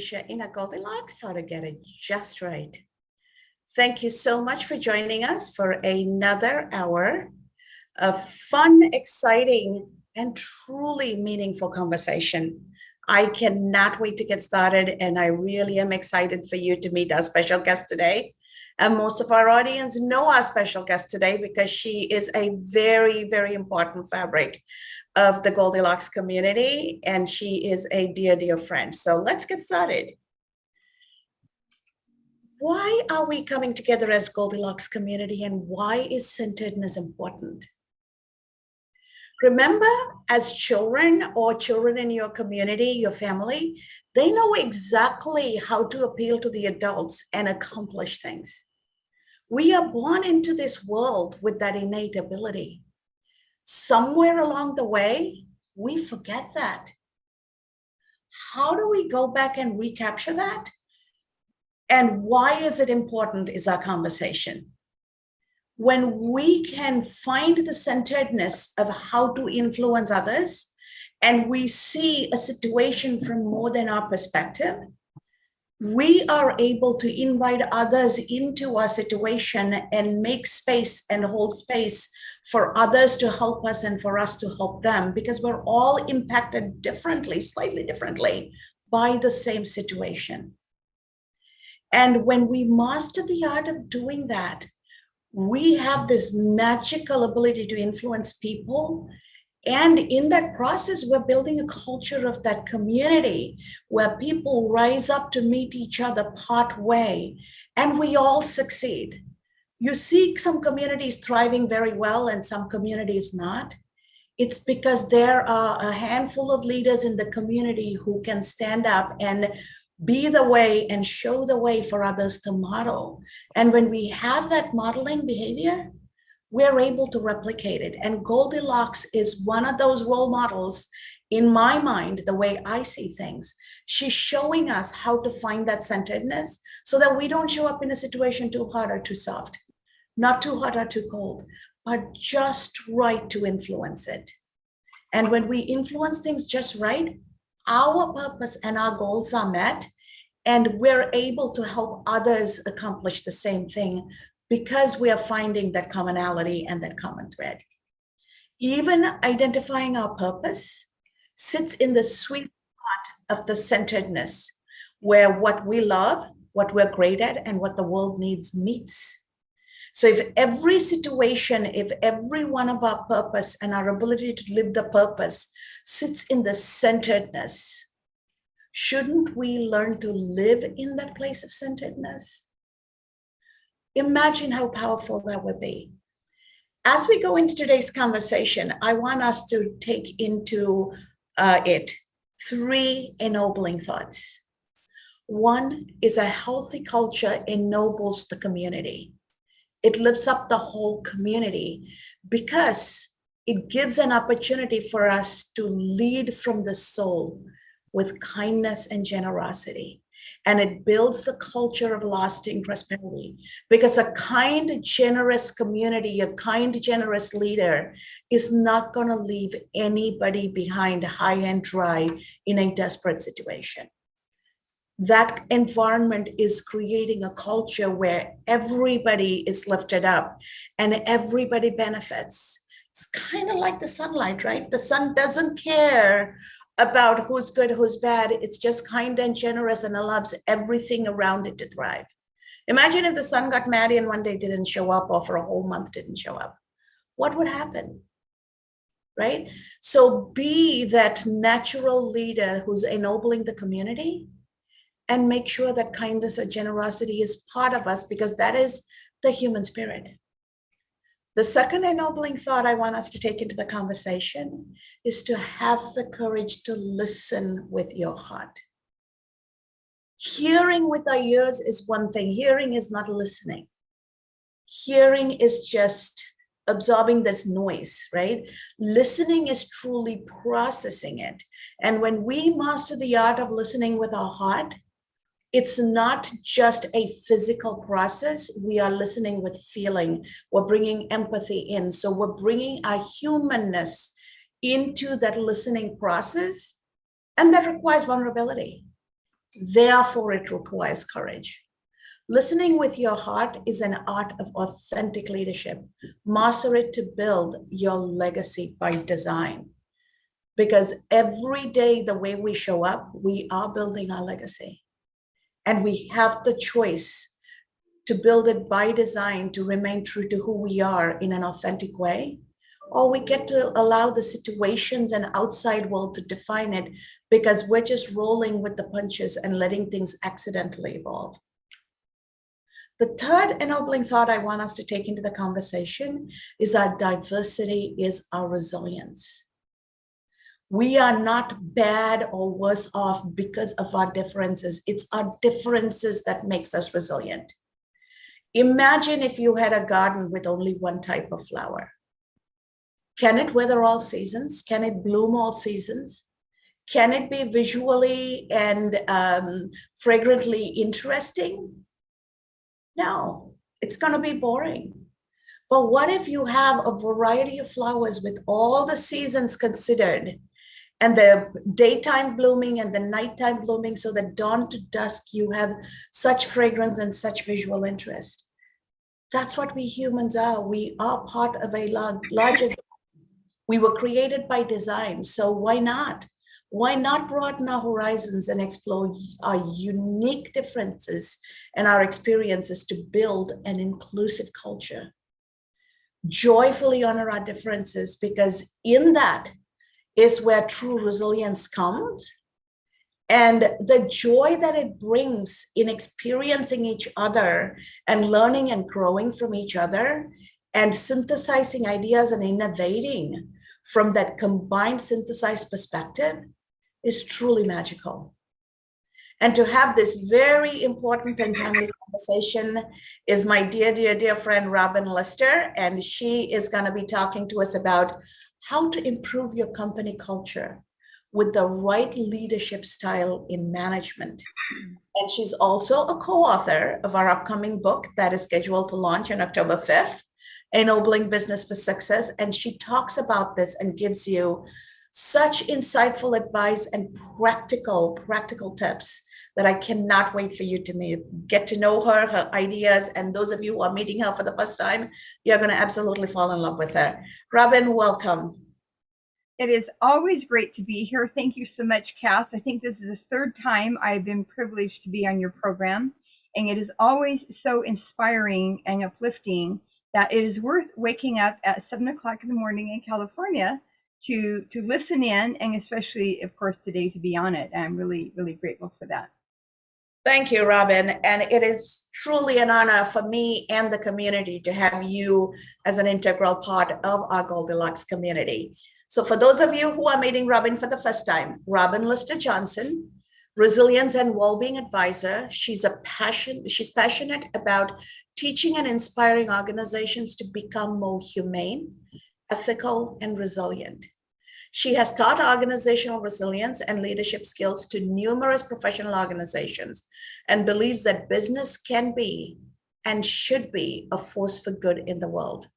Alicia in a Goldilocks, how to get it just right. Thank you so much for joining us for another hour of fun, exciting, and truly meaningful conversation. I cannot wait to get started, and I really am excited for you to meet our special guest today. And most of our audience know our special guest today because she is a very, very important fabric of the Goldilocks community, and she is a dear, dear friend. So let's get started. Why are we coming together as Goldilocks community, and why is centeredness important? Remember, as children or children in your community, your family, they know exactly how to appeal to the adults and accomplish things. We are born into this world with that innate ability. Somewhere along the way, we forget that. How do we go back and recapture that? And why is it important is our conversation. When we can find the centeredness of how to influence others, and we see a situation from more than our perspective, we are able to invite others into our situation and make space and hold space for others to help us and for us to help them, because we're all impacted differently, slightly differently, by the same situation. And when we master the art of doing that, we have this magical ability to influence people. And in that process, we're building a culture of that community where people rise up to meet each other part way, and we all succeed. You see some communities thriving very well and some communities not. It's because there are a handful of leaders in the community who can stand up and be the way and show the way for others to model. And when we have that modeling behavior, we're able to replicate it. And Goldilocks is one of those role models in my mind, the way I see things. She's showing us how to find that centeredness so that we don't show up in a situation too hard or too soft, not too hot or too cold, but just right to influence it. And when we influence things just right, our purpose and our goals are met, and we're able to help others accomplish the same thing because we are finding that commonality and that common thread. Even identifying our purpose sits in the sweet spot of the centeredness, where what we love, what we're great at, and what the world needs meets. So if every situation, if every one of our purpose and our ability to live the purpose sits in the centeredness, shouldn't we learn to live in that place of centeredness? Imagine how powerful that would be. As we go into today's conversation, I want us to take into it 3 ennobling thoughts. One is a healthy culture ennobles the community. It lifts up the whole community because it gives an opportunity for us to lead from the soul with kindness and generosity. And it builds the culture of lasting prosperity, because a kind, generous community, a kind, generous leader is not going to leave anybody behind high and dry in a desperate situation. That environment is creating a culture where everybody is lifted up and everybody benefits. It's kind of like the sunlight, right? The sun doesn't care about who's good, who's bad. It's just kind and generous and allows everything around it to thrive. Imagine if the sun got mad and one day didn't show up, or for a whole month didn't show up. What would happen? Right? So be that natural leader who's ennobling the community, and make sure that kindness and generosity is part of us, because that is the human spirit. The second ennobling thought I want us to take into the conversation is to have the courage to listen with your heart. Hearing with our ears is one thing. Hearing is not listening. Hearing is just absorbing this noise, right? Listening is truly processing it. And when we master the art of listening with our heart, it's not just a physical process. We are listening with feeling. We're bringing empathy in. So we're bringing our humanness into that listening process. And that requires vulnerability. Therefore, it requires courage. Listening with your heart is an art of authentic leadership. Master it to build your legacy by design. Because every day, the way we show up, we are building our legacy. And we have the choice to build it by design, to remain true to who we are in an authentic way, or we get to allow the situations and outside world to define it because we're just rolling with the punches and letting things accidentally evolve. The third ennobling thought I want us to take into the conversation is our diversity is our resilience. We are not bad or worse off because of our differences. It's our differences that makes us resilient. Imagine if you had a garden with only one type of flower. Can it weather all seasons? Can it bloom all seasons? Can it be visually and fragrantly interesting? No, it's going to be boring. But what if you have a variety of flowers with all the seasons considered, and the daytime blooming and the nighttime blooming, so that dawn to dusk, you have such fragrance and such visual interest? That's what we humans are. We are part of a larger. We were created by design. So why not? Why not broaden our horizons and explore our unique differences and our experiences to build an inclusive culture? Joyfully honor our differences, because in that is where true resilience comes. And the joy that it brings in experiencing each other and learning and growing from each other and synthesizing ideas and innovating from that combined synthesized perspective is truly magical. And to have this very important and timely conversation is my dear friend, Robin Lister, and she is going to be talking to us about how to improve your company culture with the right leadership style in management. And she's also a co-author of our upcoming book that is scheduled to launch on October 5th, Ennobling Business for Success. And she talks about this and gives you such insightful advice and practical tips that I cannot wait for you to get to know her, her ideas. And those of you who are meeting her for the first time, you're going to absolutely fall in love with her. Robin, welcome. It is always great to be here. Thank you so much, Cass. I think this is the third time I've been privileged to be on your program, and it is always so inspiring and uplifting that it is worth waking up at 7 o'clock in the morning in California to listen in, and especially, of course, today to be on it. And I'm really, really grateful for that. Thank you, Robin. And it is truly an honor for me and the community to have you as an integral part of our Goldilocks community. So for those of you who are meeting Robin for the first time, Robin Lister Johnson, resilience and well-being advisor. She's passionate about teaching and inspiring organizations to become more humane, ethical, and resilient. She has taught organizational resilience and leadership skills to numerous professional organizations and believes that business can be and should be a force for good in the world.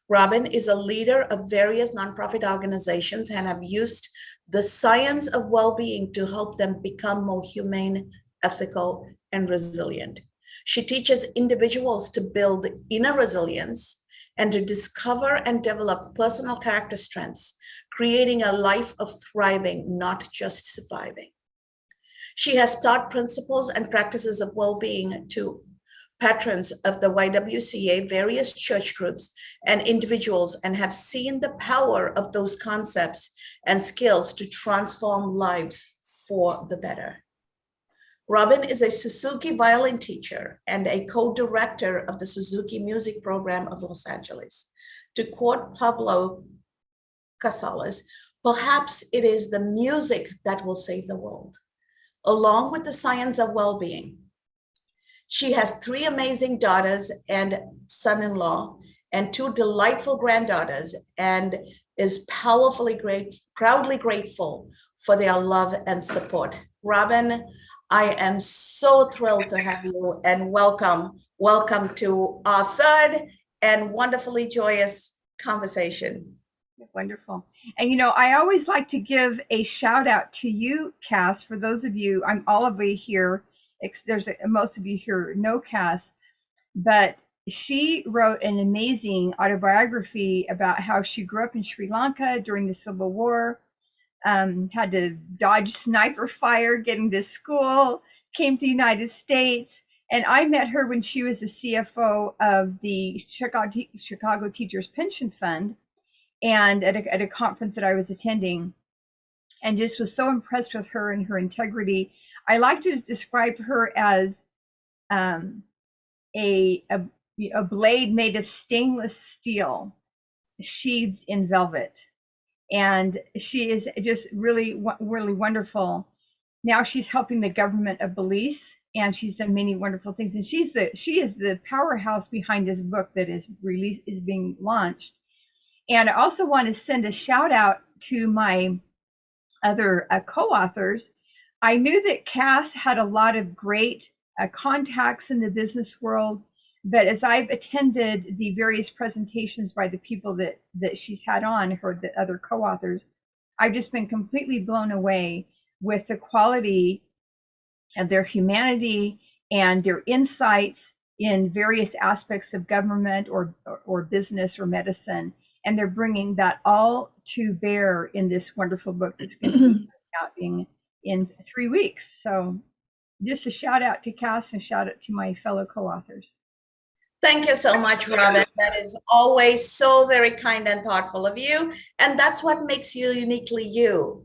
Robin is a leader of various nonprofit organizations and have used the science of well-being to help them become more humane, ethical, and resilient. She teaches individuals to build inner resilience and to discover and develop personal character strengths, creating a life of thriving, not just surviving. She has taught principles and practices of well-being to patrons of the YWCA, various church groups, and individuals, and have seen the power of those concepts and skills to transform lives for the better. Robin is a Suzuki violin teacher and a co-director of the Suzuki Music Program of Los Angeles. To quote Pablo Casals, perhaps it is the music that will save the world, along with the science of well-being. She has 3 amazing daughters and son-in-law and 2 delightful granddaughters, and is proudly grateful for their love and support. Robin, I am so thrilled to have you, and welcome to our third and wonderfully joyous conversation. Wonderful. And you know, I always like to give a shout out to you, Cass. For those of you, I'm all of you here. Most of you here know Cass, but she wrote an amazing autobiography about how she grew up in Sri Lanka during the Civil War, had to dodge sniper fire getting to school, came to the United States. And I met her when she was the CFO of the Chicago Teachers Pension Fund, and at a conference that I was attending, and just was so impressed with her and her integrity. I like to describe her as um, a blade made of stainless steel, sheathed in velvet, and she is just really really wonderful. Now she's helping the government of Belize, and she's done many wonderful things. And she is the powerhouse behind this book that is being launched. And I also want to send a shout out to my other co-authors. I knew that Cass had a lot of great contacts in the business world, but as I've attended the various presentations by the people that she's had on, her the other co-authors, I've just been completely blown away with the quality of their humanity and their insights in various aspects of government or business or medicine. And they're bringing that all to bear in this wonderful book that's going to be out in 3 weeks. So just a shout out to Cass and shout out to my fellow co-authors. Thank you so much, Robin. That is always so very kind and thoughtful of you. And that's what makes you uniquely you.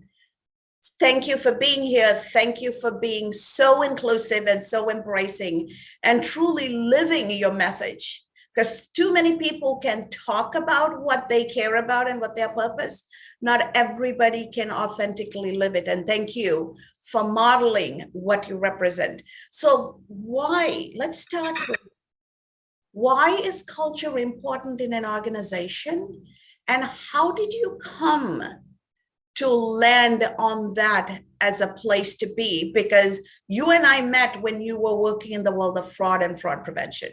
Thank you for being here. Thank you for being so inclusive and so embracing and truly living your message. Because too many people can talk about what they care about and what their purpose. Not everybody can authentically live it. And thank you for modeling what you represent. So let's start with, why is culture important in an organization? And how did you come to land on that as a place to be? Because you and I met when you were working in the world of fraud and fraud prevention.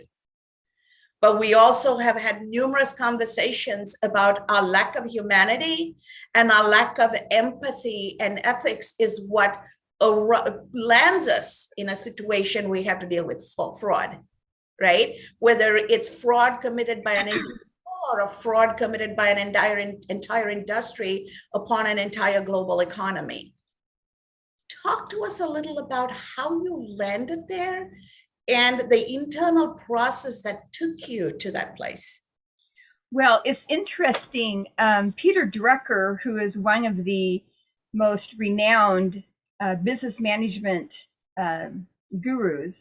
But we also have had numerous conversations about our lack of humanity and our lack of empathy and ethics is what lands us in a situation we have to deal with fraud, right? Whether it's fraud committed by an individual or a fraud committed by an entire industry upon an entire global economy. Talk to us a little about how you landed there and the internal process that took you to that place. Well, it's interesting. Peter Drucker, who is one of the most renowned business management gurus,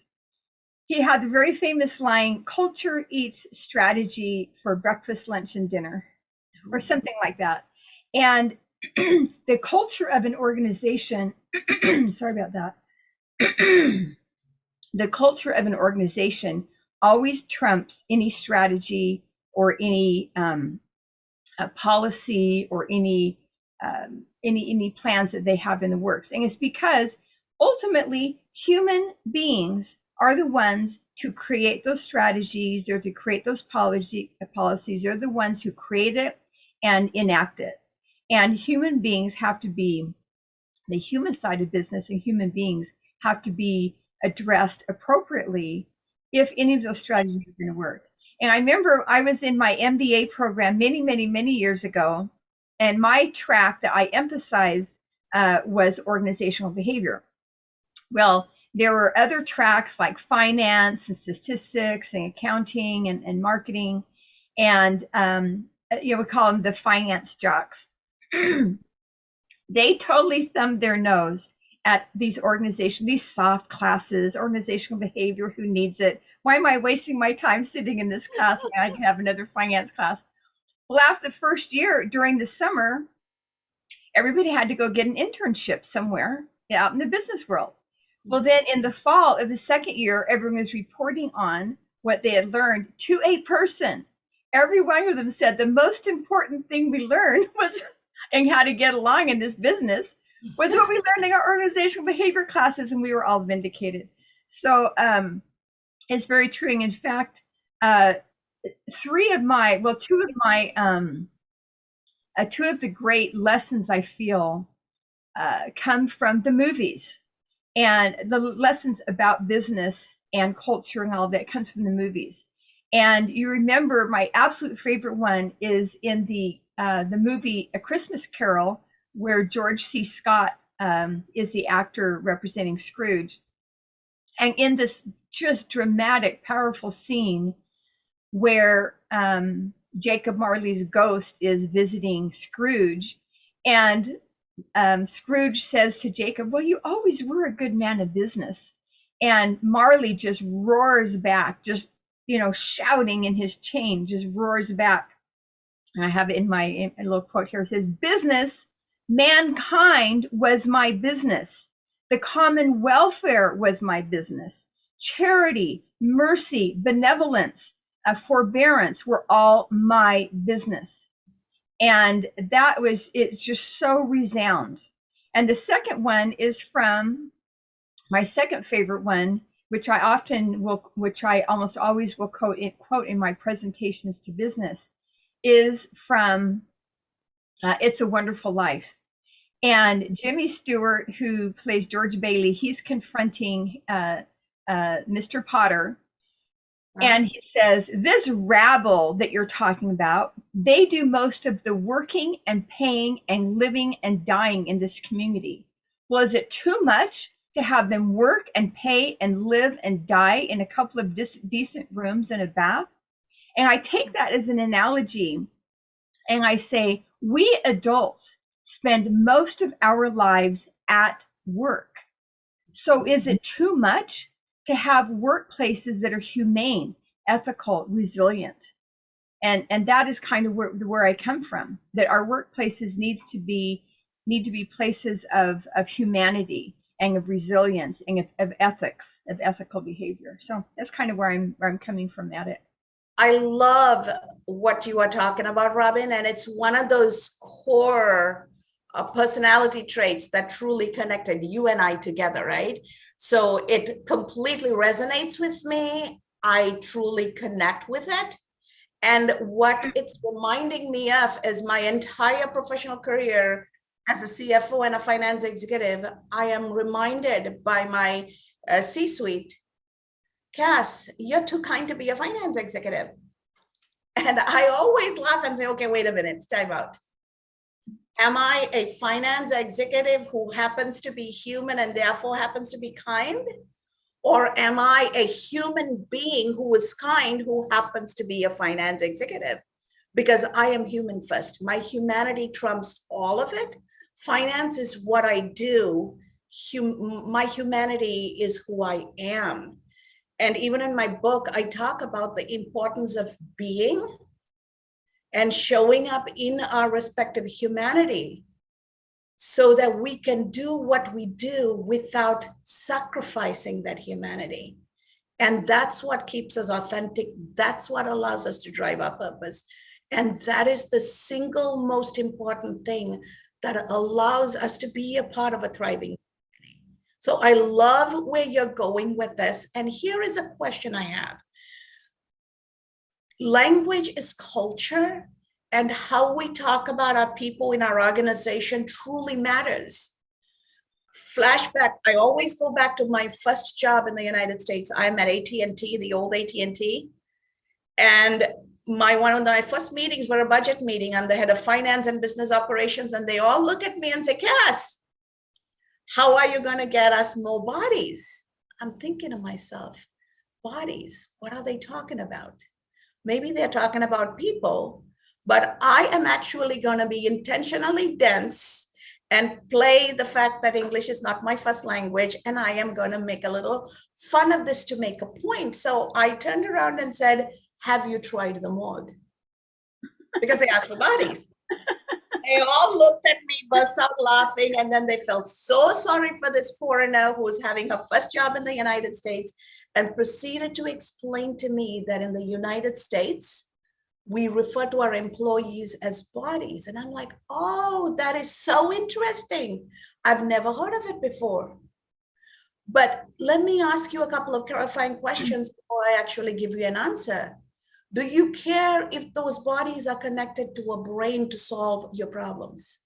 he had the very famous line, "Culture eats strategy for breakfast, lunch, and dinner," or something like that. And the culture of an organization, sorry about that, the culture of an organization always trumps any strategy or any policy or any plans that they have in the works. And it's because ultimately human beings are the ones to create those strategies or to create those policies. They're the ones who create it and enact it. And human beings have to be, the human side of business and human beings have to be addressed appropriately if any of those strategies are going to work. And I remember I was in my MBA program many years ago, and my track that I emphasized was organizational behavior. Well, there were other tracks like finance and statistics and accounting and marketing, and we call them the finance jocks. They totally thumbed their nose at these organizations, these soft classes, organizational behavior, who needs it? Why am I wasting my time sitting in this class when I can have another finance class? Well, after the first year, during the summer, everybody had to go get an internship somewhere out in the business world. Well, then in the fall of the second year, everyone was reporting on what they had learned to a person. Every one of them said the most important thing we learned was and how to get along in this business was what we learned in our organizational behavior classes, and we were all vindicated. So it's very true. And in fact, two of my two of the great lessons I feel come from the movies, and the lessons about business and culture and all that comes from the movies. And you remember my absolute favorite one is in the movie A Christmas Carol, where George C. Scott is the actor representing Scrooge. And in this just dramatic, powerful scene where Jacob Marley's ghost is visiting Scrooge, and Scrooge says to Jacob, "Well, you always were a good man of business." And Marley just roars back, just, shouting in his chain, just roars back. And I have it in my little quote here. It says, "Business, mankind was my business. The common welfare was my business. Charity, mercy, benevolence, forbearance were all my business." And it's just so resound. And the second one is from my second favorite one, which I almost always will quote in my presentations to business, is from It's a Wonderful Life. And Jimmy Stewart, who plays George Bailey, he's confronting Mr. Potter. And he says, "This rabble that you're talking about, they do most of the working and paying and living and dying in this community. Well, is it too much to have them work and pay and live and die in a couple of decent rooms and a bath?" And I take that as an analogy, and I say, we adults spend most of our lives at work. So is it too much to have workplaces that are humane, ethical, resilient? And that is kind of where I come from, that our workplaces need to be places of humanity and of resilience and of ethics, of ethical behavior. So that's kind of where I'm coming from at it. I love what you are talking about, Robin, and it's one of those core personality traits that truly connected you and I together, right? So it completely resonates with me. I truly connect with it. And what it's reminding me of is my entire professional career as a CFO and a finance executive, I am reminded by my C-suite, "Cass, you're too kind to be a finance executive." And I always laugh and say, "Okay, wait a minute, time out. Am I a finance executive who happens to be human and therefore happens to be kind? Or am I a human being who is kind who happens to be a finance executive?" Because I am human first. My humanity trumps all of it. Finance is what I do. My humanity is who I am. And even in my book, I talk about the importance of being and showing up in our respective humanity so that we can do what we do without sacrificing that humanity. And that's what keeps us authentic. That's what allows us to drive our purpose. And that is the single most important thing that allows us to be a part of a thriving community. So I love where you're going with this. And here is a question I have. Language is culture, and how we talk about our people in our organization truly matters. Flashback, I always go back to my first job in the United States. I'm at AT&T, the old AT&T. And one of my first meetings were a budget meeting. I'm the head of finance and business operations. And they all look at me and say, "Cass, how are you going to get us more bodies?" I'm thinking to myself, bodies, what are they talking about? Maybe they're talking about people, but I am actually going to be intentionally dense and play the fact that English is not my first language. And I am going to make a little fun of this to make a point. So I turned around and said, "Have you tried the mod?" Because they asked for bodies. They all looked at me, burst out laughing, and then they felt so sorry for this foreigner who was having her first job in the United States and proceeded to explain to me that in the United States, we refer to our employees as bodies. And I'm like, "Oh, that is so interesting. I've never heard of it before." But let me ask you a couple of clarifying questions before I actually give you an answer. Do you care if those bodies are connected to a brain to solve your problems?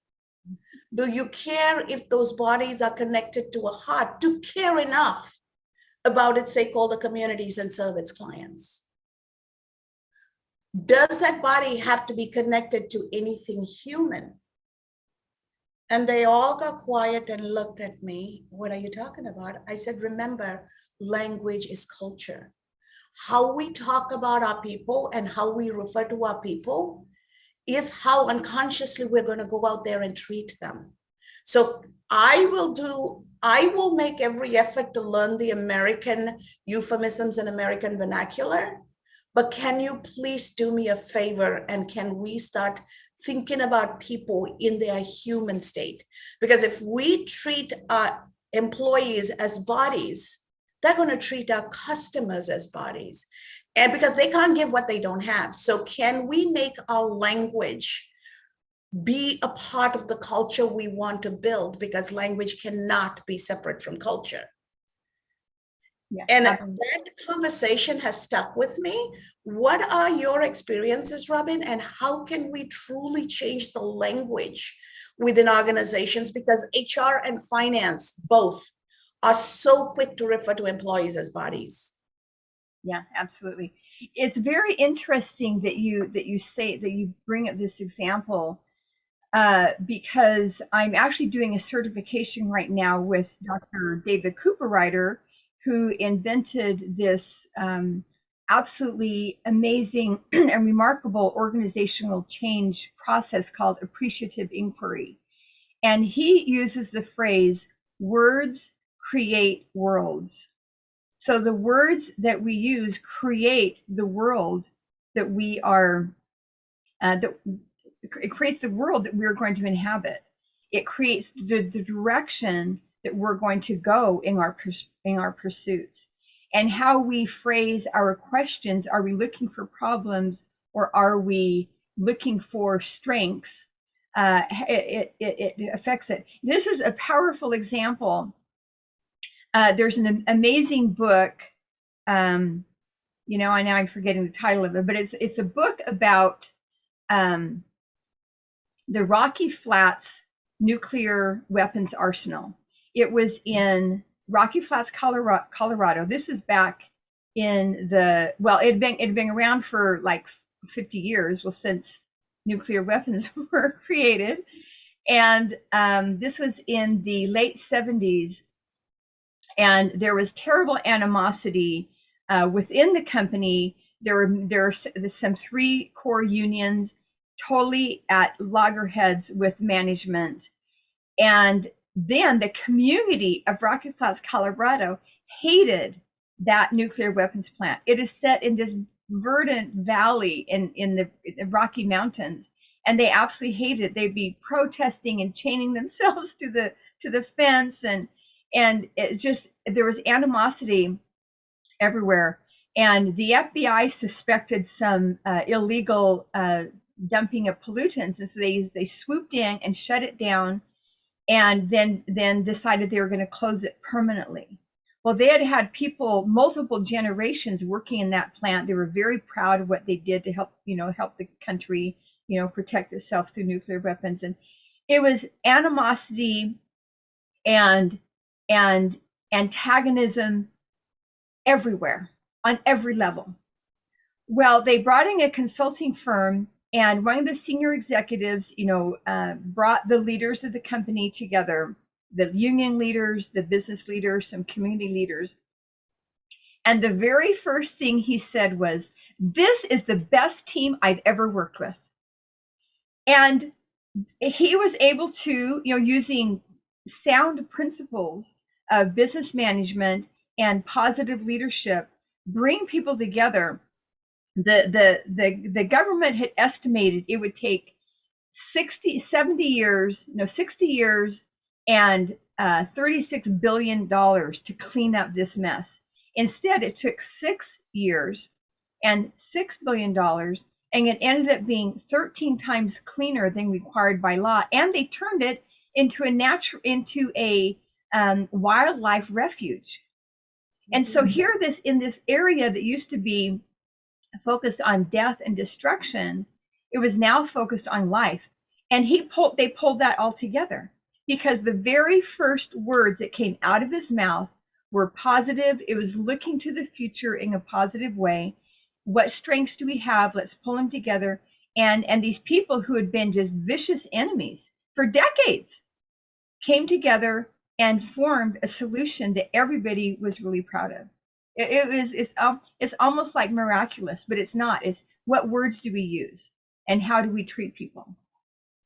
Do you care if those bodies are connected to a heart to care enough about its stakeholder communities and serve its clients? Does that body have to be connected to anything human? And they all got quiet and looked at me. What are you talking about? I said, remember, language is culture. How we talk about our people and how we refer to our people is how unconsciously we're going to go out there and treat them. So I will make every effort to learn the American euphemisms and American vernacular. But can you please do me a favor, and can we start thinking about people in their human state? Because if we treat our employees as bodies, they're going to treat our customers as bodies. And because they can't give what they don't have. So can we make our language be a part of the culture we want to build? Because language cannot be separate from culture. Yeah, and absolutely. that conversation has stuck with me. What are your experiences, Robin? And how can we truly change the language within organizations? Because HR and finance both are so quick to refer to employees as bodies. Yeah, absolutely. It's very interesting that you bring up this example, because I'm actually doing a certification right now with Dr. David Cooperrider, who invented this absolutely amazing and remarkable organizational change process called appreciative inquiry. And he uses the phrase, words create worlds. So the words that we use create the world that we are, it creates the world that we're going to inhabit. It creates the direction that we're going to go in our pursuits. And how we phrase our questions, are we looking for problems or are we looking for strengths? It affects it. This is a powerful example. There's an amazing book. Now I'm forgetting the title of it, but it's a book about the Rocky Flats nuclear weapons arsenal. It was in Rocky Flats, Colorado. This is back in it had been around for like 50 years, since nuclear weapons were created. And this was in the late 70s. And there was terrible animosity within the company. There are some 3 core unions totally at loggerheads with management. And then the community of Rocky Flats, Colorado hated that nuclear weapons plant. It is set in this verdant valley in the Rocky Mountains, and they absolutely hated it. They'd be protesting and chaining themselves to the fence, and it just, there was animosity everywhere. And the FBI suspected some illegal dumping of pollutants, and so they swooped in and shut it down, and then decided they were going to close it permanently. Well, they had people, multiple generations working in that plant. They were very proud of what they did to help the country, protect itself through nuclear weapons. And it was animosity and antagonism everywhere, on every level. Well, they brought in a consulting firm, and one of the senior executives, brought the leaders of the company together, the union leaders, the business leaders, some community leaders. And the very first thing he said was, "This is the best team I've ever worked with." And he was able to, using sound principles of business management and positive leadership, bring people together. The government had estimated it would take 60 years and $36 billion to clean up this mess. Instead, it took 6 years and $6 billion, and it ended up being 13 times cleaner than required by law. And they turned it into a wildlife refuge. And so here, in this area that used to be focused on death and destruction, it was now focused on life. And they pulled that all together because the very first words that came out of his mouth were positive. It was looking to the future in a positive way. What strengths do we have? Let's pull them together. And these people who had been just vicious enemies for decades came together and formed a solution that everybody was really proud of. It's almost like miraculous, but it's not. It's what words do we use and how do we treat people?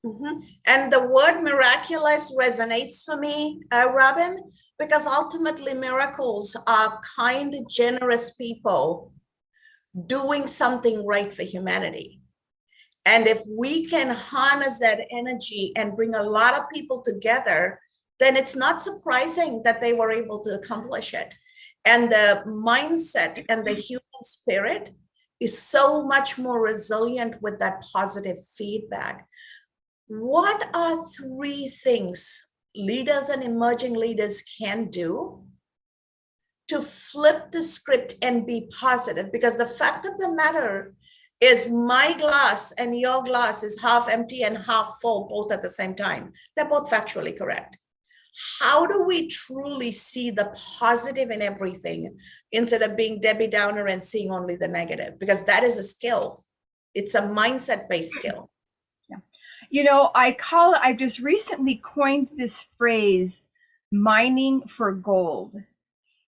Mm-hmm. And the word miraculous resonates for me, Robin, because ultimately miracles are kind, generous people doing something right for humanity. And if we can harness that energy and bring a lot of people together, then it's not surprising that they were able to accomplish it. And the mindset and the human spirit is so much more resilient with that positive feedback. What are 3 things leaders and emerging leaders can do to flip the script and be positive? Because the fact of the matter is my glass and your glass is half empty and half full, both at the same time. They're both factually correct. How do we truly see the positive in everything instead of being Debbie Downer and seeing only the negative? Because that is a skill. It's a mindset-based skill. Yeah. I just recently coined this phrase, mining for gold.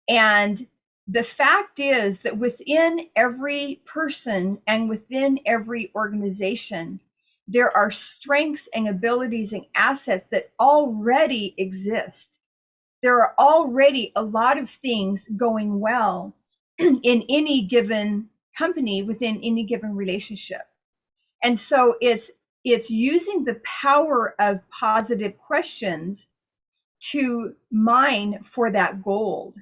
And the fact is that within every person and within every organization, there are strengths and abilities and assets that already exist. There are already a lot of things going well in any given company, within any given relationship. And so it's using the power of positive questions to mine for that gold.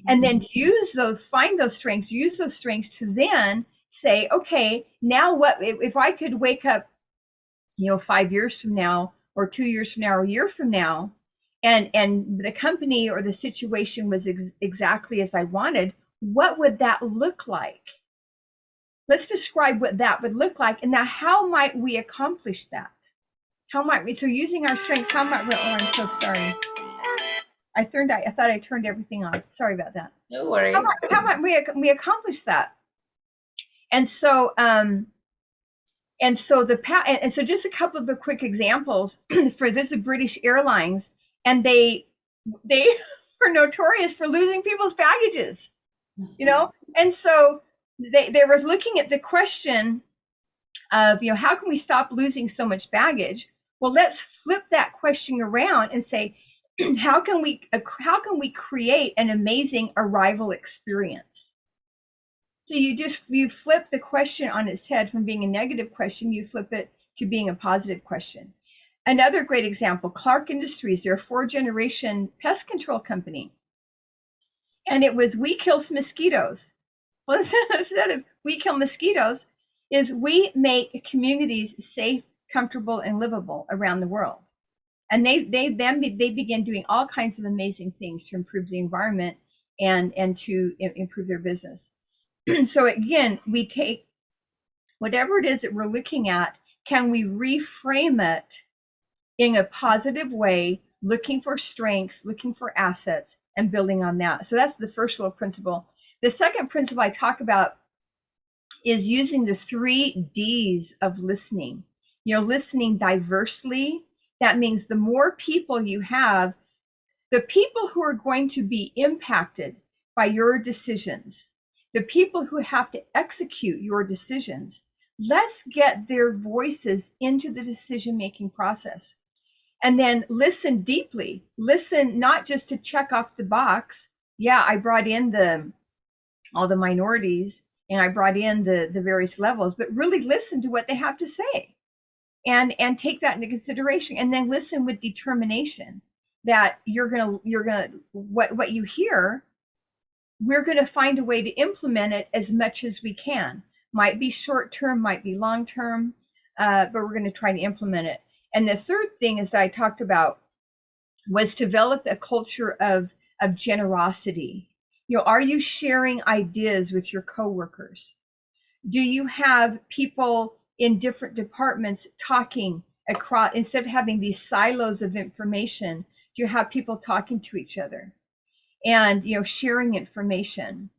And then find those strengths, use those strengths to then say, okay, now what, if I could wake up, 5 years from now, or 2 years from now, or a year from now, and the company or the situation was exactly as I wanted, what would that look like? Let's describe what that would look like. And now how might we accomplish that? So using our strengths, oh, I'm so sorry. I thought I turned everything on. Sorry about that. No worries. How might we accomplish that? And so just a couple of the quick examples for this is British Airlines, and they were notorious for losing people's baggages, and so they were looking at the question of, how can we stop losing so much baggage? Well, let's flip that question around and say, how can we create an amazing arrival experience? So you flip the question on its head. From being a negative question, you flip it to being a positive question. Another great example, Clark Industries, they're a 4th-generation pest control company. And it was, we kill mosquitoes. Well, instead of we kill mosquitoes, is we make communities safe, comfortable, and livable around the world. And they begin doing all kinds of amazing things to improve the environment and to improve their business. So again, we take whatever it is that we're looking at, can we reframe it in a positive way, looking for strengths, looking for assets, and building on that. So that's the first little principle. The second principle I talk about is using the 3 Ds of listening. Listening diversely. That means the more people you have, the people who are going to be impacted by your decisions, the people who have to execute your decisions, let's get their voices into the decision-making process. And then listen deeply. Listen not just to check off the box. Yeah, I brought in all the minorities and I brought in the various levels, but really listen to what they have to say. And take that into consideration, and then listen with determination that what you hear, we're gonna find a way to implement it as much as we can. Might be short term, might be long term, but we're gonna try to implement it. And the third thing is that I talked about was develop a culture of generosity. Are you sharing ideas with your coworkers? Do you have people in different departments talking across, instead of having these silos of information, do you have people talking to each other and, you know, sharing information?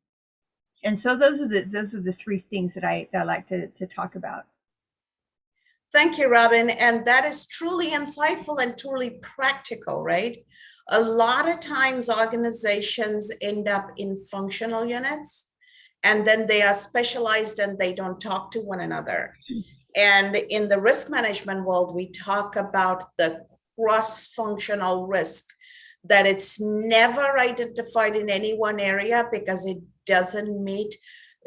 And so those are the three things that I like to talk about. Thank you, Robin. And that is truly insightful and truly practical, right? A lot of times organizations end up in functional units, and then they are specialized and they don't talk to one another. And in the risk management world, we talk about the cross-functional risk, that it's never identified in any one area because it doesn't meet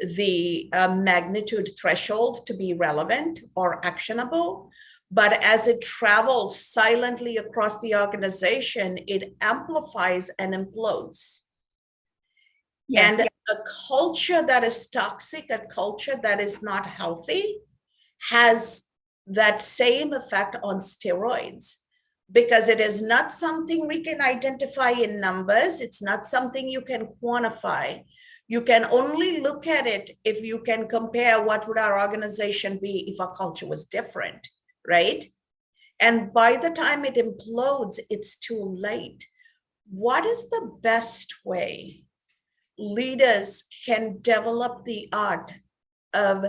the magnitude threshold to be relevant or actionable. But as it travels silently across the organization, it amplifies and implodes. Yeah. And a culture that is toxic, a culture that is not healthy, has that same effect on steroids, because it is not something we can identify in numbers. It's not something you can quantify. You can only look at it if you can compare what would our organization be if our culture was different, right? And by the time it implodes, it's too late. What is the best way leaders can develop the art of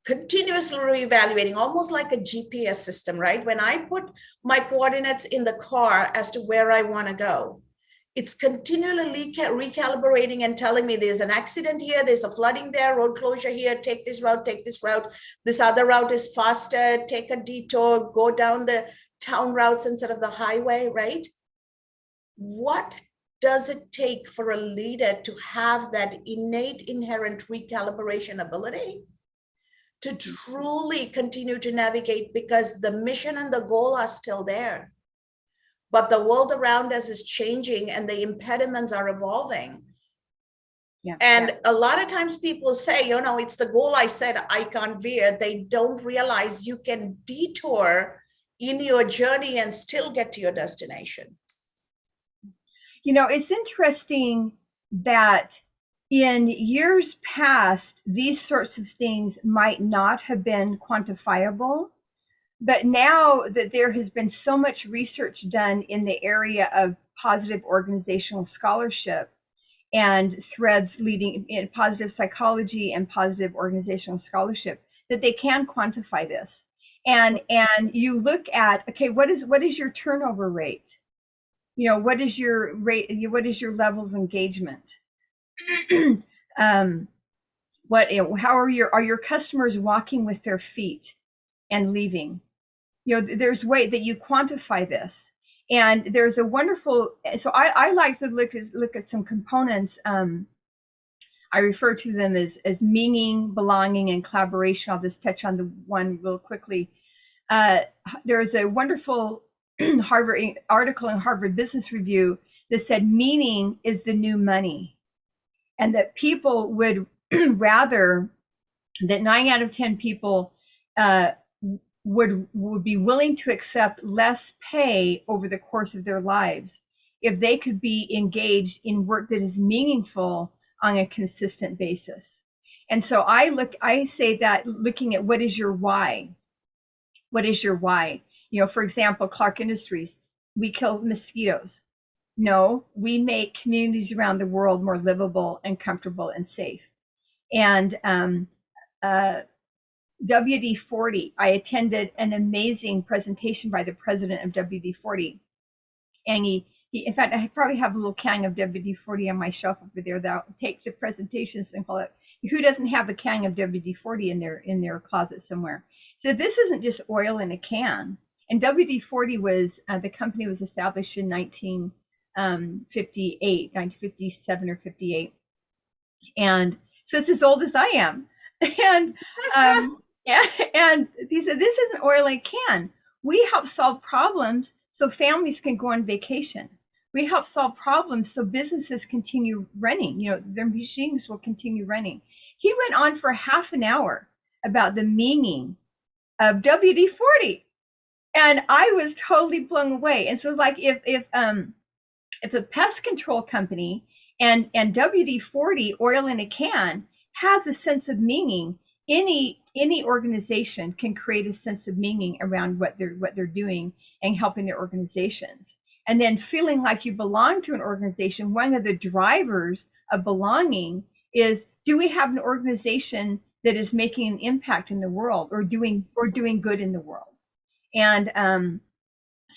continuously reevaluating, almost like a GPS system, right? When I put my coordinates in the car as to where I want to go, it's continually recalibrating and telling me there's an accident here, there's a flooding there, road closure here, take this route, this other route is faster, take a detour, go down the town routes instead of the highway, right? What does it take for a leader to have that innate, inherent recalibration ability to truly continue to navigate? Because the mission and the goal are still there, but the world around us is changing and the impediments are evolving. Yeah. And a lot of times people say, you know, it's the goal I said I can't veer. They don't realize you can detour in your journey and still get to your destination. You know, it's interesting that in years past, these sorts of things might not have been quantifiable. But now that there has been so much research done in the area of positive organizational scholarship and threads leading in positive psychology and positive organizational scholarship, that they can quantify this. And you look at, okay, what is your turnover rate? You know, what is your rate? What is your level of engagement? How are your customers walking with their feet and leaving? You know, there's way that you quantify this. And there's a wonderful, so I like to look at some components. I refer to them as meaning, belonging, and collaboration. I'll just touch on the one real quickly. There's a wonderful Harvard article in Harvard Business Review that said meaning is the new money, and that people would rather, that 9 out of 10 people would be willing to accept less pay over the course of their lives if they could be engaged in work that is meaningful on a consistent basis. And so I say that looking at what is your why? What is your why? You know, for example, Clark Industries, we kill mosquitoes. No, we make communities around the world more livable and comfortable and safe. And WD-40, I attended an amazing presentation by the president of WD-40. And he in fact, I probably have a little can of WD-40 on my shelf over there that I'll take to presentations and call it, who doesn't have a can of WD-40 in their closet somewhere? So this isn't just oil in a can. And WD-40 was, the company was established in 1957 or 58. And so it's as old as I am. And and he said, this isn't oil in a can. We help solve problems so families can go on vacation. We help solve problems so businesses continue running. You know, their machines will continue running. He went on for half an hour about the meaning of WD-40, and I was totally blown away. And so, like, if a pest control company and WD-40 oil in a can has a sense of meaning. Any organization can create a sense of meaning around what they're doing and helping their organizations. And then feeling like you belong to an organization, one of the drivers of belonging is, do we have an organization that is making an impact in the world, or doing good in the world? And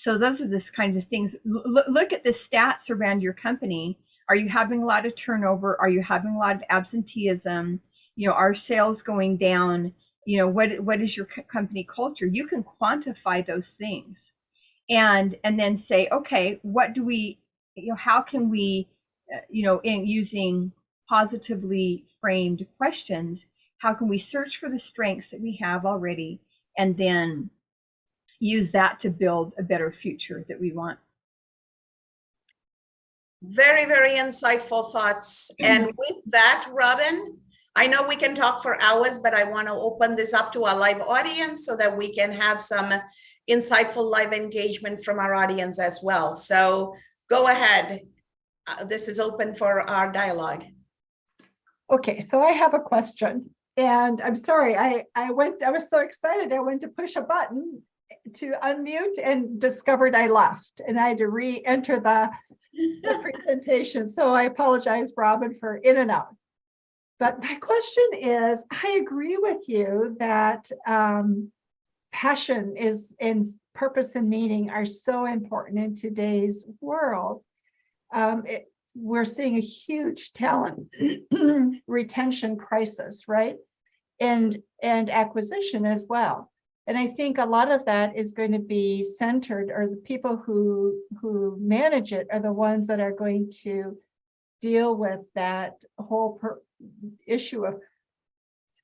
so those are the kinds of things. Look at the stats around your company. Are you having a lot of turnover? Are you having a lot of absenteeism? Are sales going down? What is your company culture? You can quantify those things, and then say, okay, what do we, how can we, in using positively framed questions, how can we search for the strengths that we have already, and then use that to build a better future that we want. Very, very insightful thoughts. And with that, Robin, I know we can talk for hours, but I want to open this up to our live audience so that we can have some insightful live engagement from our audience as well. So go ahead. This is open for our dialogue. Okay, so I have a question, and I'm sorry, I was so excited, I went to push a button to unmute and discovered I left, and I had to re-enter the presentation. So I apologize, Robin, for in and out. But my question is, I agree with you that passion is, and purpose and meaning are so important in today's world. We're seeing a huge talent retention crisis, right? And acquisition as well. And I think a lot of that is going to be centered, or the people who manage it are the ones that are going to deal with that whole issue of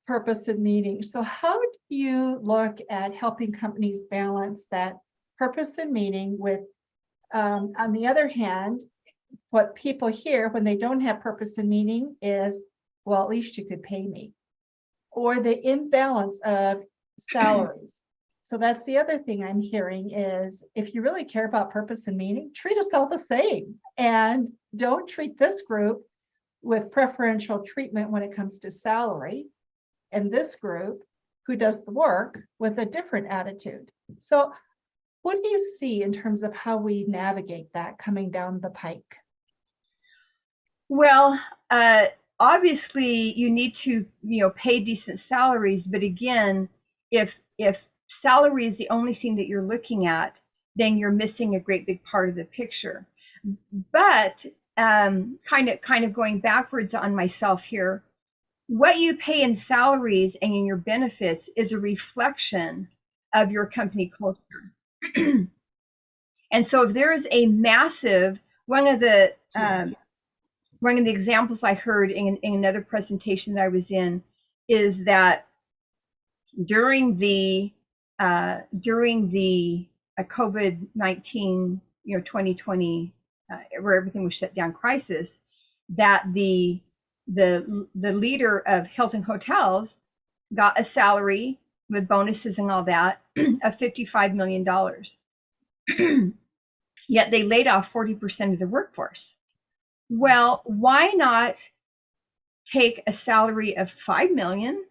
purpose and meaning. So how do you look at helping companies balance that purpose and meaning with, on the other hand, what people hear when they don't have purpose and meaning is, well, at least you could pay me, or the imbalance of salaries. So that's the other thing I'm hearing is, if you really care about purpose and meaning, treat us all the same, and don't treat this group with preferential treatment when it comes to salary, and this group who does the work with a different attitude. So what do you see in terms of how we navigate that coming down the pike? Well, obviously you need to, pay decent salaries, but again, if salary is the only thing that you're looking at, then you're missing a great big part of the picture. But kind of going backwards on myself here, what you pay in salaries and in your benefits is a reflection of your company culture. And so if there is a massive, one of the examples I heard in another presentation that I was in is that during the COVID-19, 2020, where everything was shut down crisis, that the leader of Hilton Hotels got a salary with bonuses and all that of $55 million. Yet they laid off 40% of the workforce. Well, why not take a salary of $5 million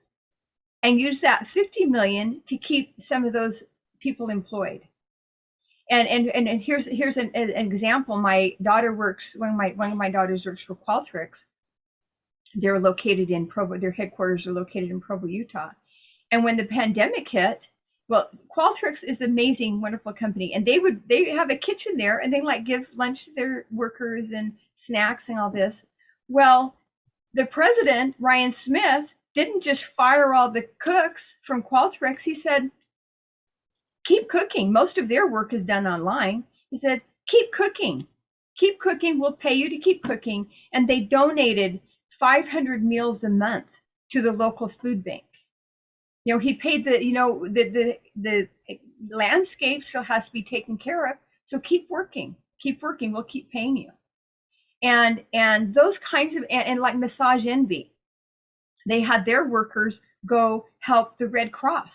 and use that $50 million to keep some of those people employed? And here's an example. My daughter works, one of my daughters works for Qualtrics. They're located in Provo. Their headquarters are located in Provo, Utah. And when the pandemic hit, well, Qualtrics is an amazing, wonderful company, and they have a kitchen there, and they give lunch to their workers and snacks and all this. Well, the president, Ryan Smith, didn't just fire all the cooks from Qualtrics. He said, keep cooking. Most of their work is done online. He said, keep cooking. Keep cooking. We'll pay you to keep cooking. And they donated 500 meals a month to the local food bank. He paid the landscape still has to be taken care of. So keep working. Keep working. We'll keep paying you. And those kinds of, and like Massage Envy, they had their workers go help the Red Cross.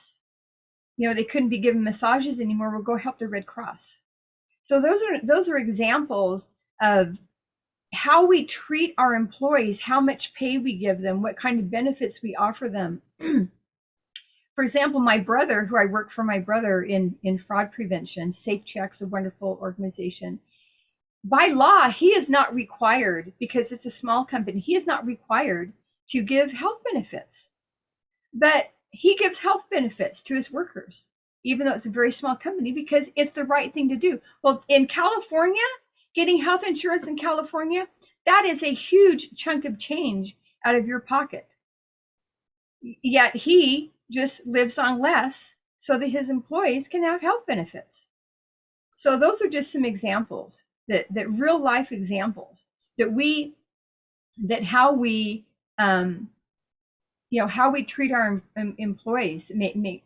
They couldn't be given massages anymore. We'll go help the Red Cross. So those are examples of how we treat our employees, how much pay we give them, what kind of benefits we offer them. For example, my brother, who I work for my brother in fraud prevention, Safe Check's a wonderful organization. By law, he is not required, because it's a small company, he is not required to give health benefits. But he gives health benefits to his workers, even though it's a very small company, because it's the right thing to do. Well, in California, getting health insurance in California, that is a huge chunk of change out of your pocket. Yet he just lives on less so that his employees can have health benefits. So those are just some examples, that real life examples, how we treat our employees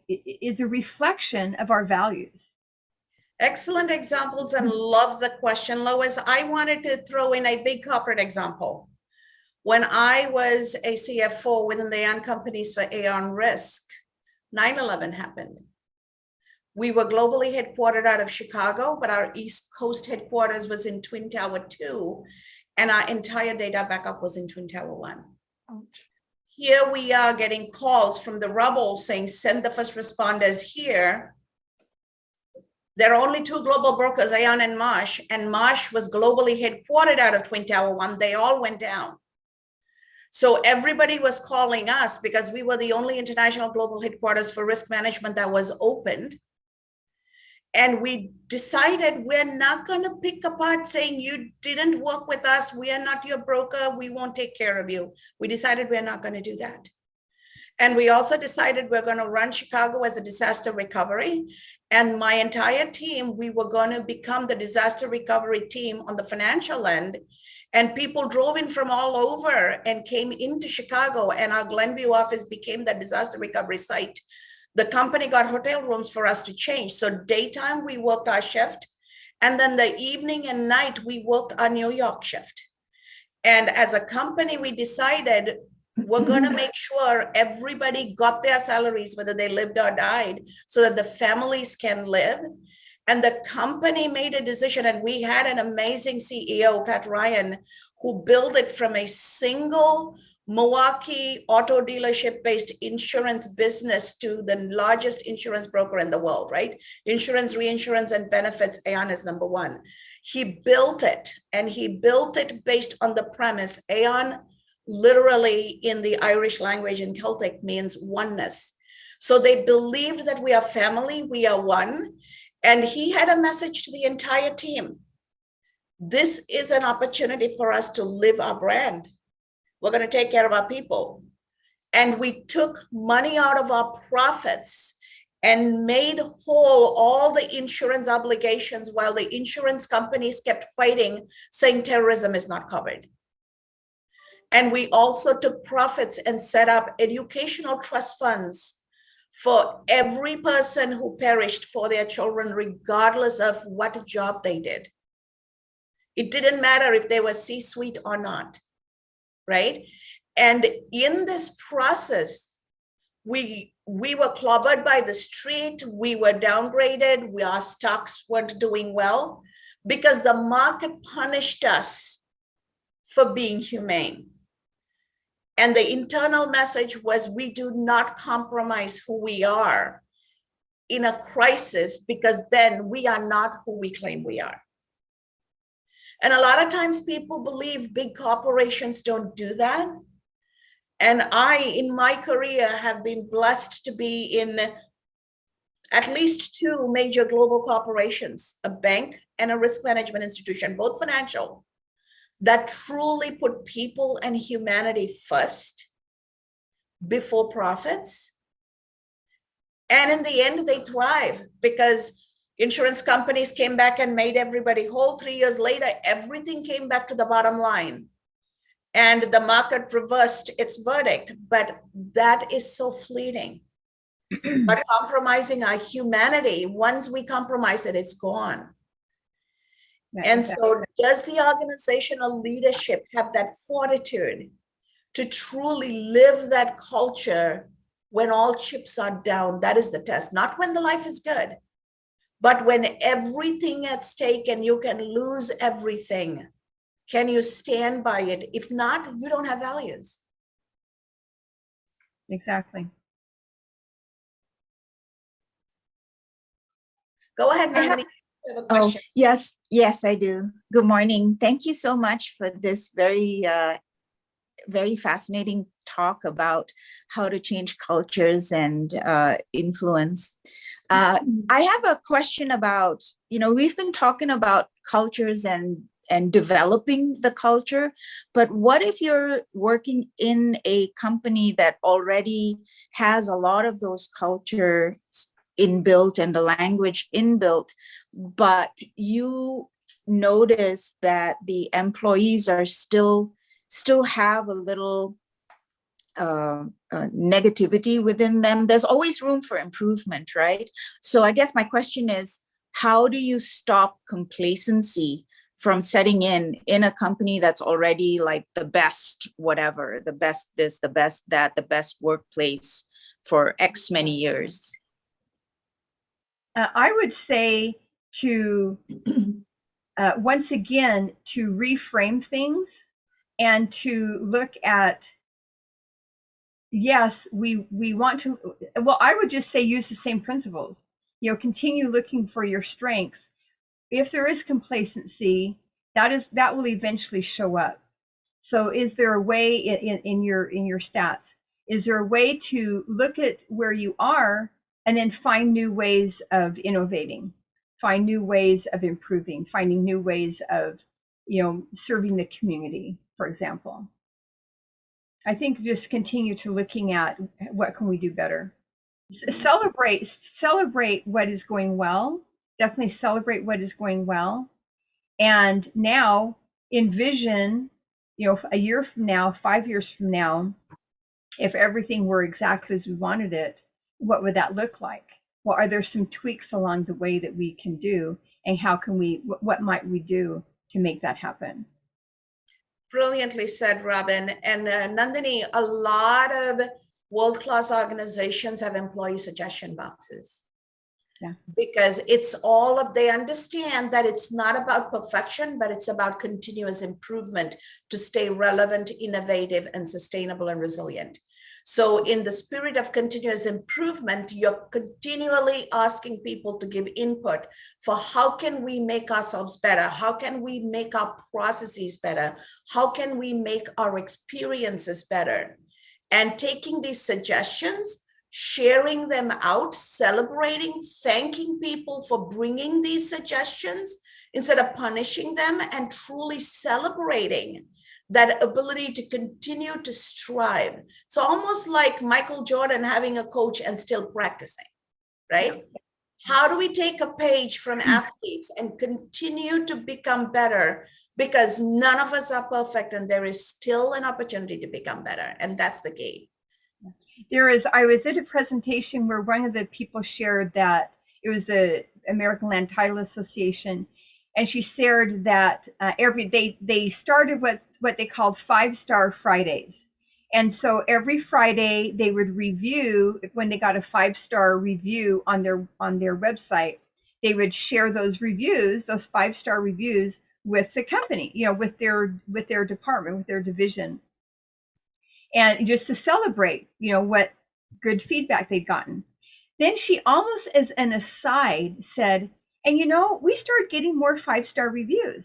is a reflection of our values. Excellent examples, and love the question, Lois. I wanted to throw in a big corporate example. When I was a CFO within the Aon companies for Aon Risk, 9/11 happened. We were globally headquartered out of Chicago, but our East Coast headquarters was in Twin Tower 2, and our entire data backup was in Twin Tower 1. Ouch. Here we are getting calls from the rubble saying, send the first responders here. There are only two global brokers, Aon and Marsh was globally headquartered out of Twin Tower 1. They all went down. So everybody was calling us because we were the only international global headquarters for risk management that was opened. And we decided we're not going to pick apart saying you didn't work with us, we are not your broker, we won't take care of you. We decided we're not going to do that. And we also decided we're going to run Chicago as a disaster recovery. And my entire team, we were going to become the disaster recovery team on the financial end. And people drove in from all over and came into Chicago, and our Glenview office became the disaster recovery site. The company got hotel rooms for us to change. So daytime, we worked our shift. And then the evening and night, we worked our New York shift. And as a company, we decided we're going to make sure everybody got their salaries, whether they lived or died, so that the families can live. And the company made a decision, and we had an amazing CEO, Pat Ryan, who built it from a single Milwaukee auto dealership-based insurance business to the largest insurance broker in the world, right? Insurance, reinsurance, and benefits, Aon is number one. He built it, and he built it based on the premise, Aon literally in the Irish language in Celtic means oneness. So they believed that we are family, we are one. And he had a message to the entire team. This is an opportunity for us to live our brand. We're going to take care of our people. And we took money out of our profits and made whole all the insurance obligations while the insurance companies kept fighting, saying terrorism is not covered. And we also took profits and set up educational trust funds for every person who perished for their children, regardless of what job they did. It didn't matter if they were C-suite or not, right? And in this process, we were clobbered by the street, we were downgraded, our stocks weren't doing well because the market punished us for being humane. And the internal message was, we do not compromise who we are in a crisis, because then we are not who we claim we are. And a lot of times people believe big corporations don't do that. And I, in my career, have been blessed to be in at least two major global corporations, a bank and a risk management institution, both financial, that truly put people and humanity first before profits. And in the end, they thrive because insurance companies came back and made everybody whole. 3 years later, everything came back to the bottom line. And the market reversed its verdict. But that is so fleeting. But compromising our humanity, once we compromise it, it's gone. And so does the organizational leadership have that fortitude to truly live that culture when all chips are down? That is the test, not when the life is good, but when everything at stake and you can lose everything. Can you stand by it? If not, you don't have values. Exactly. Go ahead, I have- Nandini. You have a Oh, question. yes, I do. Good morning. Thank you so much for this very fascinating talk about how to change cultures and influence. I have a question about, we've been talking about cultures and developing the culture, but what if you're working in a company that already has a lot of those cultures inbuilt and the language inbuilt, but you notice that the employees are still have a little negativity within them? There's always room for improvement, right? So I guess my question is, how do you stop complacency from setting in a company that's already like the best, whatever, the best this, the best that, the best workplace for X many years? I would say to, once again, to reframe things and to look at, yes, we want to, well, I would just say use the same principles. Continue looking for your strengths. If there is complacency, that will eventually show up. So is there a way in your stats? Is there a way to look at where you are and then find new ways of innovating, find new ways of improving, finding new ways of, serving the community, for example? I think just continue to looking at what can we do better. Celebrate what is going well. Definitely celebrate what is going well. And now envision, a year from now, 5 years from now, if everything were exactly as we wanted it, what would that look like? Well, are there some tweaks along the way that we can do? And what might we do to make that happen? Brilliantly said, Robin. And Nandini, a lot of world-class organizations have employee suggestion boxes. Yeah. Because they understand that it's not about perfection, but it's about continuous improvement to stay relevant, innovative, and sustainable and resilient. So in the spirit of continuous improvement, you're continually asking people to give input for how can we make ourselves better? How can we make our processes better? How can we make our experiences better? And taking these suggestions, sharing them out, celebrating, thanking people for bringing these suggestions instead of punishing them, and truly celebrating that ability to continue to strive. So almost like Michael Jordan having a coach and still practicing, right? How do we take a page from athletes and continue to become better? Because none of us are perfect and there is still an opportunity to become better. And that's the key. I was at a presentation where one of the people shared that it was the American Land Title Association, and she shared that they started what they called 5-star Fridays. And so every Friday they would review, when they got a 5-star review on their website, they would share those 5-star reviews with the company, with their department, with their division. And just to celebrate, what good feedback they'd gotten. Then she almost as an aside said, and we started getting more 5-star reviews.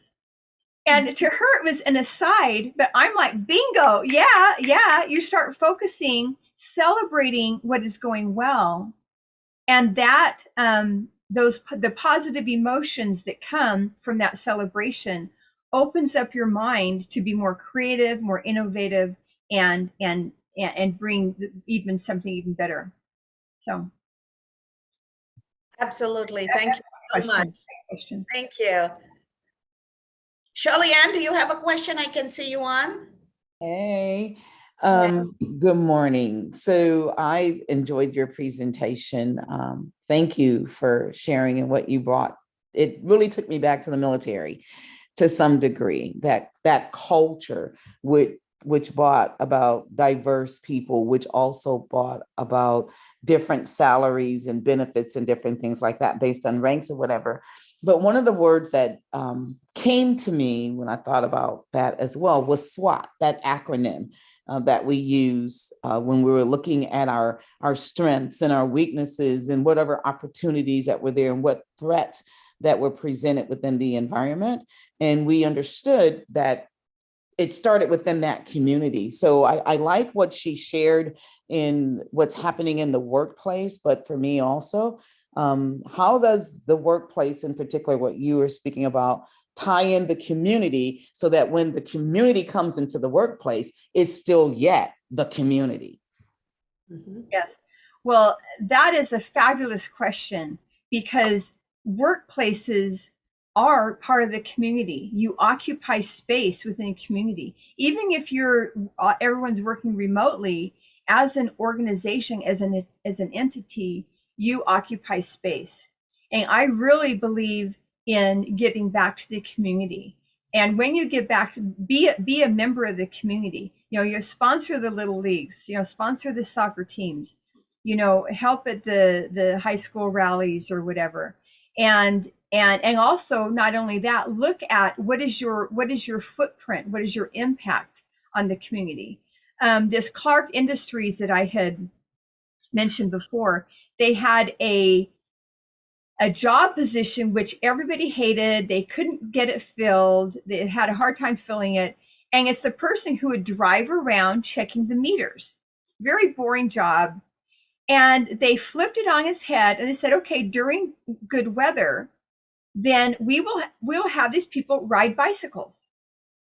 And to her, it was an aside, but I'm like, bingo, yeah, you start focusing, celebrating what is going well. And that, the positive emotions that come from that celebration opens up your mind to be more creative, more innovative, and bring something even better. So. Absolutely. Thank you so much. Question. Thank you. Shirley Ann, do you have a question? I can see you on. Hey, good morning. So I enjoyed your presentation. Thank you for sharing and what you brought. It really took me back to the military to some degree, that culture which brought about diverse people, which also brought about different salaries and benefits and different things like that based on ranks or whatever. But one of the words that came to me when I thought about that as well was SWOT, that acronym that we use when we were looking at our strengths and our weaknesses and whatever opportunities that were there and what threats that were presented within the environment. And we understood that it started within that community. So I like what she shared in what's happening in the workplace, but for me also, how does the workplace, in particular, what you were speaking about, tie in the community so that when the community comes into the workplace, it's still yet the community? Yes. Well, that is a fabulous question, because workplaces are part of the community. You occupy space within a community. Even if everyone's working remotely, as an organization, as an entity, you occupy space. And I really believe in giving back to the community. And when you give back, be a member of the community. You sponsor the little leagues, sponsor the soccer teams, help at the high school rallies or whatever. And also, not only that, look at what is your footprint, what is your impact on the community. This Clark Industries that I had mentioned before, they had a job position which everybody hated. They couldn't get it filled. They had a hard time filling it. And it's the person who would drive around checking the meters. Very boring job. And they flipped it on its head and they said, okay, during good weather, then we'll have these people ride bicycles.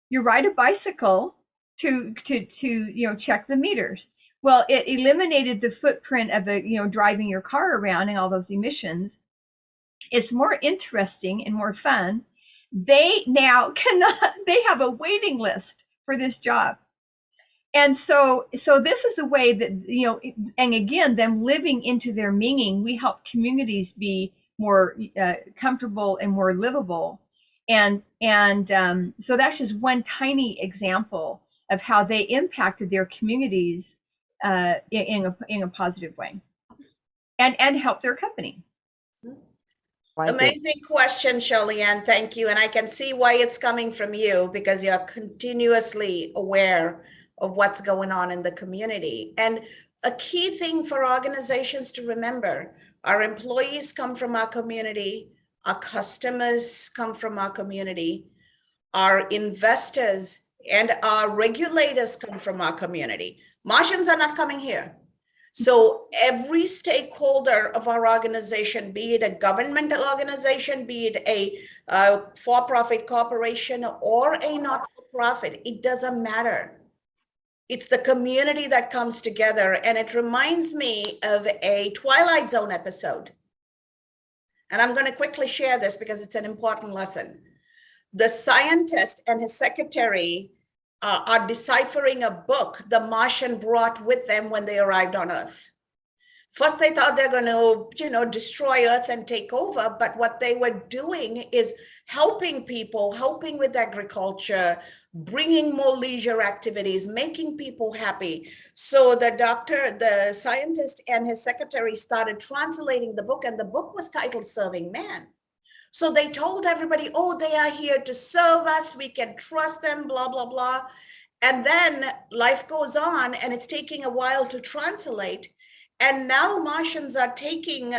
You ride a bicycle to check the meters. Well, it eliminated the footprint of driving your car around and all those emissions. It's more interesting and more fun. They now they have a waiting list for this job. And so this is a way that, and again, them living into their meaning, we help communities be more comfortable and more livable. And so that's just one tiny example of how they impacted their communities in a positive way, and help their company. Amazing question, Shirley Ann. Thank you. And I can see why it's coming from you, because you're continuously aware of what's going on in the community. And a key thing for organizations to remember, our employees come from our community, our customers come from our community, our investors and our regulators come from our community. Martians are not coming here. So every stakeholder of our organization, be it a governmental organization, be it a for-profit corporation or a not-for-profit, it doesn't matter. It's the community that comes together. And it reminds me of a Twilight Zone episode. And I'm going to quickly share this because it's an important lesson. The scientist and his secretary are deciphering a book the Martian brought with them when they arrived on Earth. First, they thought they're going to, destroy Earth and take over. But what they were doing is helping people, helping with agriculture, bringing more leisure activities, making people happy. So the scientist and his secretary started translating the book, and the book was titled Serving Man. So they told everybody, oh, they are here to serve us. We can trust them, blah, blah, blah. And then life goes on, and it's taking a while to translate. And now Martians are taking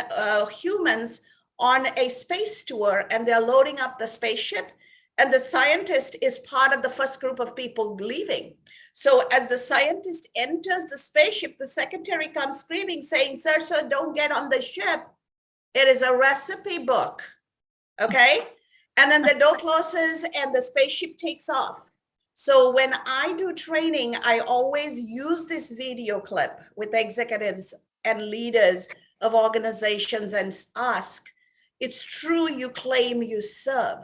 humans on a space tour, and they're loading up the spaceship. And the scientist is part of the first group of people leaving. So as the scientist enters the spaceship, the secretary comes screaming, saying, sir, don't get on the ship. It is a recipe book. Okay. And then the door closes and the spaceship takes off. So when I do training, I always use this video clip with executives and leaders of organizations and ask, it's true you claim you serve,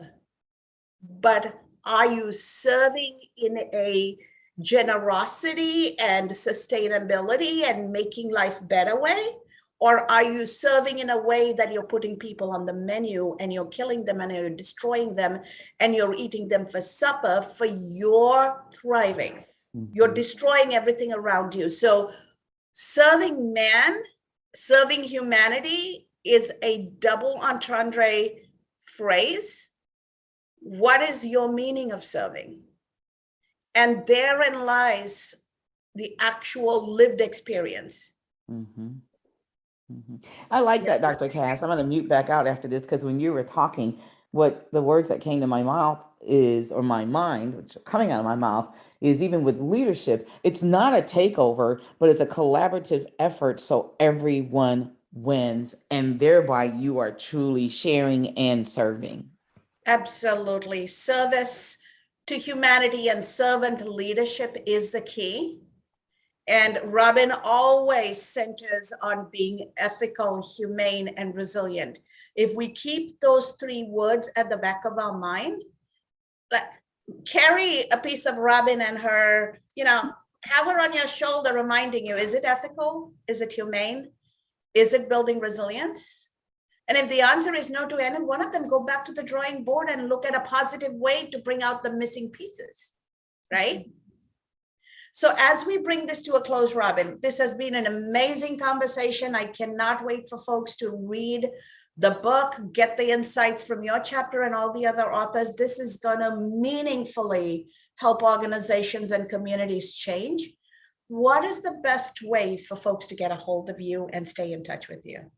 but are you serving in a generosity and sustainability and making life better way? Or are you serving in a way that you're putting people on the menu and you're killing them and you're destroying them and you're eating them for supper for your thriving? You're destroying everything around you. So serving man, serving humanity is a double entendre phrase, what is your meaning of serving? And therein lies the actual lived experience. Mhm. Mhm. I like that, Dr. Cass. I'm going to mute back out after this because when you were talking, what the words that came to my mouth is, or my mind, which are coming out of my mouth, is even with leadership, it's not a takeover, but it's a collaborative effort so everyone wins, and thereby you are truly sharing and serving. Absolutely. Service to humanity and servant leadership is the key. And Robin always centers on being ethical, humane, and resilient. If we keep those three words at the back of our mind, but carry a piece of Robin and her, have her on your shoulder reminding you, is it ethical? Is it humane? Is it building resilience? And if the answer is no to any one of them, go back to the drawing board and look at a positive way to bring out the missing pieces, right? So as we bring this to a close, Robin, this has been an amazing conversation. I cannot wait for folks to read the book, get the insights from your chapter and all the other authors. This is going to meaningfully help organizations and communities change. What is the best way for folks to get a hold of you and stay in touch with you?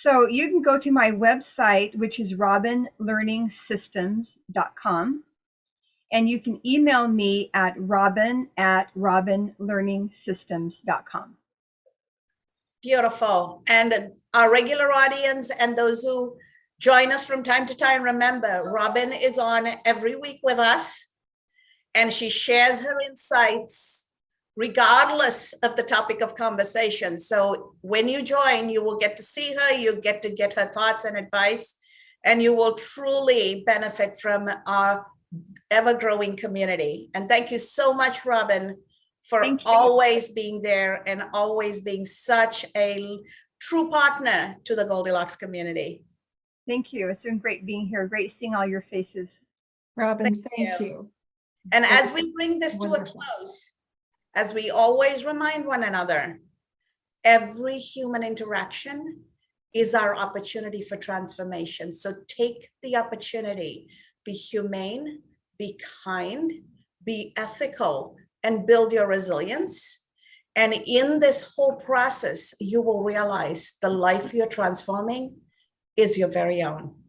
So you can go to my website, which is robinlearningsystems.com. And you can email me at robin@robinlearningsystems.com. Beautiful. And our regular audience and those who join us from time to time, remember, Robin is on every week with us, and she shares her insights regardless of the topic of conversation. So when you join, you will get to see her, you get to get her thoughts and advice, and you will truly benefit from our ever-growing community. And thank you so much, Robin, for always being there and always being such a true partner to the Goldilocks community. Thank you. It's been great being here. Great seeing all your faces. Robin, thank you. And as we bring this to a Wonderful. close, as we always remind one another, every human interaction is our opportunity for transformation. So take the opportunity, be humane, be kind, be ethical, and build your resilience. And in this whole process, you will realize the life you're transforming is your very own.